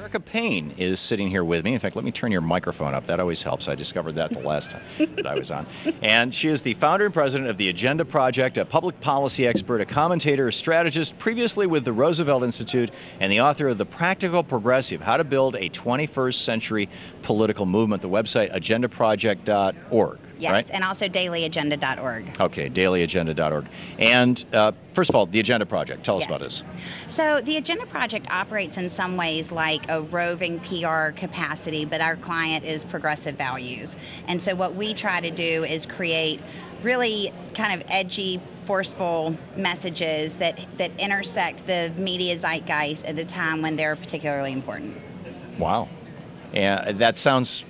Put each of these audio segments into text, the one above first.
Erica Payne is sitting here with me. In fact, let me turn your microphone up. That always helps. I discovered that the last time that I was on. And she is the founder and president of the Agenda Project, a public policy expert, a commentator, a strategist, previously with the Roosevelt Institute, and the author of The Practical Progressive, How to Build a 21st Century Political Movement. The website, agendaproject.org. Yes, right? and also dailyagenda.org. Okay, dailyagenda.org. And first of all, the Agenda Project. Tell us about this. So the Agenda Project operates in some ways like a roving PR capacity, but our client is progressive values. And so what we try to do is create really kind of edgy, forceful messages that intersect the media zeitgeist at a time when they're particularly important. Wow. And that sounds...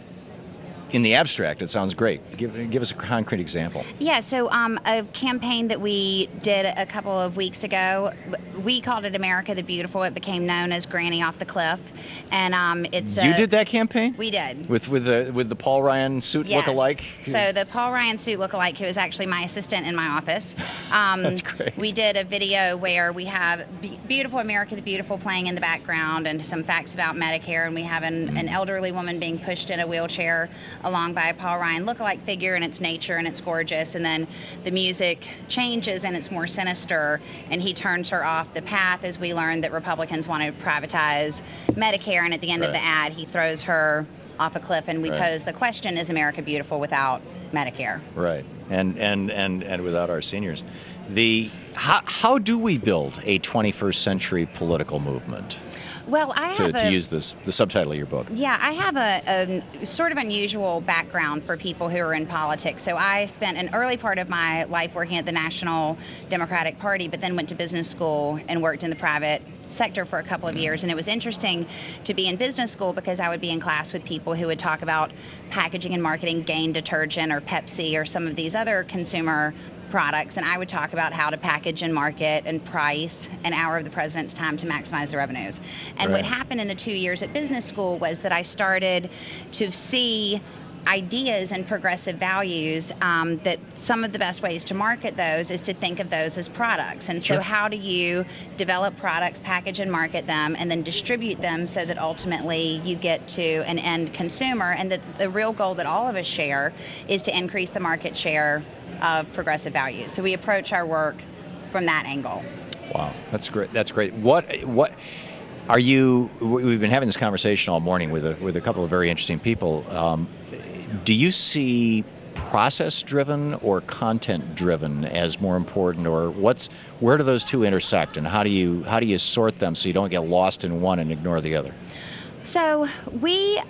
In the abstract, it sounds great. Give us a concrete example. Yeah, so a campaign that we did a couple of weeks ago, we called it America the Beautiful. It became known as Granny Off the Cliff, and it's you did that campaign? We did with the Paul Ryan suit lookalike. So the Paul Ryan suit lookalike, who is actually my assistant in my office. That's great. We did a video where we have beautiful America the Beautiful playing in the background, and some facts about Medicare, and we have an elderly woman being pushed in a wheelchair along by a Paul Ryan lookalike figure, and it's nature and it's gorgeous, and then the music changes and it's more sinister, and he turns her off the path as we learn that Republicans want to privatize Medicare, and at the end of the ad he throws her off a cliff, and we pose the question, is America beautiful without Medicare? Right, and without our seniors. How do we build a 21st century political movement? Well, I have to use the subtitle of your book. Yeah, I have a sort of unusual background for people who are in politics. So I spent an early part of my life working at the National Democratic Party, but then went to business school and worked in the private sector for a couple of years. And it was interesting to be in business school because I would be in class with people who would talk about packaging and marketing, Gain detergent or Pepsi or some of these other consumer products, and I would talk about how to package and market and price an hour of the president's time to maximize the revenues. And what happened in the 2 years at business school was that I started to see ideas and progressive values, that some of the best ways to market those is to think of those as products. And so how do you develop products, package and market them, and then distribute them so that ultimately you get to an end consumer, and that the real goal that all of us share is to increase the market share of progressive values. So we approach our work from that angle. Wow, that's great. That's great. What are you? We've been having this conversation all morning with a couple of very interesting people. Do you see process-driven or content-driven as more important, or where do those two intersect, and how do you sort them so you don't get lost in one and ignore the other? So we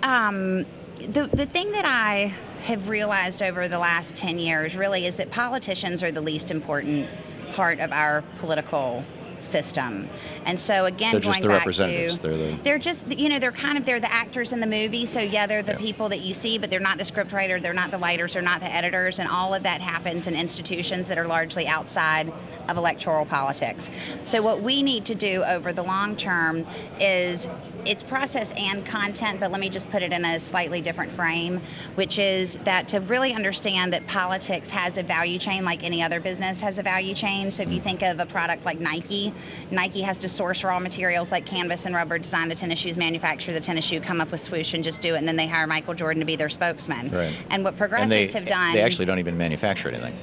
the thing that I have realized over the last 10 years really is that politicians are the least important part of our political system. And so again, they're just going the back representatives. to they're just, you know, they're the actors in the movie. So yeah, they're the people that you see, but they're not the scriptwriter, they're not the writers, they're not the editors, and all of that happens in institutions that are largely outside of electoral politics. So what we need to do over the long term is, it's process and content, but let me just put it in a slightly different frame, which is that to really understand that politics has a value chain like any other business has a value chain. So if you think of a product like Nike has to source raw materials like canvas and rubber, design the tennis shoes, manufacture the tennis shoe, come up with swoosh and just do it, and then they hire Michael Jordan to be their spokesman. Right. And what progressives have done... They actually don't even manufacture anything.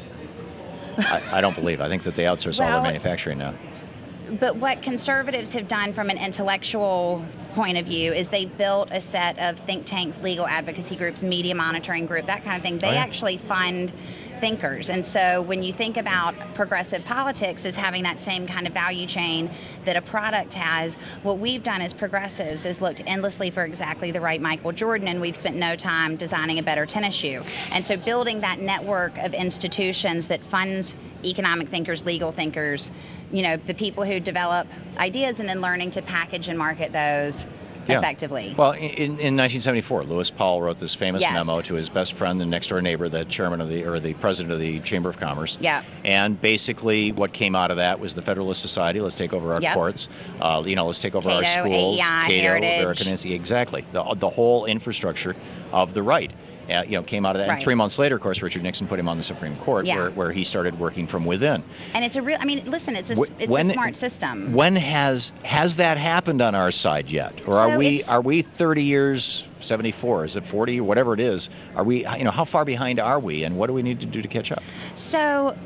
I don't believe. I think that they outsource all their manufacturing now. But what conservatives have done from an intellectual point of view is they've built a set of think tanks, legal advocacy groups, media monitoring group, that kind of thing. They actually fund thinkers. And so when you think about progressive politics as having that same kind of value chain that a product has, what we've done as progressives is looked endlessly for exactly the right Michael Jordan, and we've spent no time designing a better tennis shoe. And so building that network of institutions that funds economic thinkers, legal thinkers, you know, the people who develop ideas, and then learning to package and market those effectively. Well, in 1974, Lewis Powell wrote this famous memo to his best friend and next door neighbor, the chairman of the president of the Chamber of Commerce. Yeah. And basically, what came out of that was the Federalist Society. Let's take over our courts. Let's take over our schools. AEI, Cato, Heritage. Erican, exactly. The whole infrastructure of the right. came out of that. Right. And 3 months later, of course, Richard Nixon put him on the Supreme Court, Yeah. where he started working from within. And it's a real, I mean, listen, it's a smart system. When has that happened on our side yet? Or So are we 30 years, 74, is it 40, whatever it is? Are we, how far behind are we, and what do we need to do to catch up? So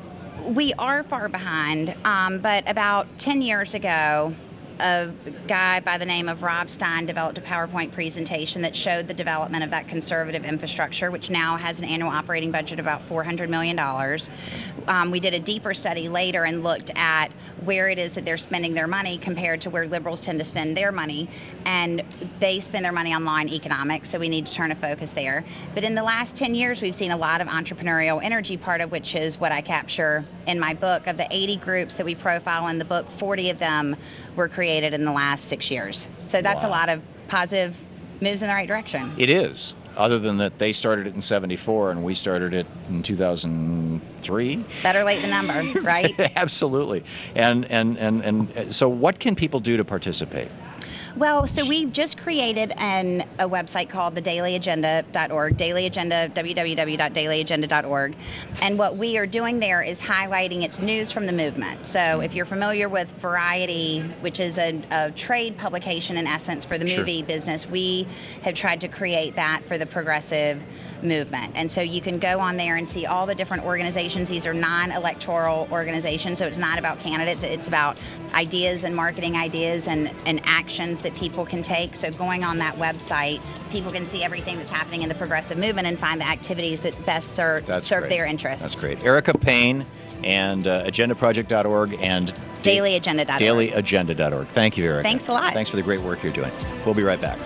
we are far behind, but about 10 years ago, a guy by the name of Rob Stein developed a PowerPoint presentation that showed the development of that conservative infrastructure, which now has an annual operating budget of about $400 million. We did a deeper study later and looked at where it is that they're spending their money compared to where liberals tend to spend their money, and they spend their money on line economics, so we need to turn a focus there. But in the last 10 years, we've seen a lot of entrepreneurial energy, part of which is what I capture in my book. Of the 80 groups that we profile in the book, 40 of them were created in the last 6 years. So that's a lot of positive moves in the right direction. It is. Other than that, they started it in 74 and we started it in 2003. Better late than never, right? Absolutely. And so what can people do to participate? Well, so we've just created a website called thedailyagenda.org, Daily Agenda, www.dailyagenda.org. And what we are doing there is highlighting its news from the movement. So if you're familiar with Variety, which is a trade publication in essence for the movie business, we have tried to create that for the progressive movement. And so you can go on there and see all the different organizations. These are non-electoral organizations, so it's not about candidates, it's about ideas and marketing ideas and actions that people can take. So going on that website, people can see everything that's happening in the progressive movement and find the activities that best serve their interests. That's great. Erica Payne and agendaproject.org and dailyagenda.org. Dailyagenda.org. Thank you, Erica. Thanks a lot. Thanks for the great work you're doing. We'll be right back.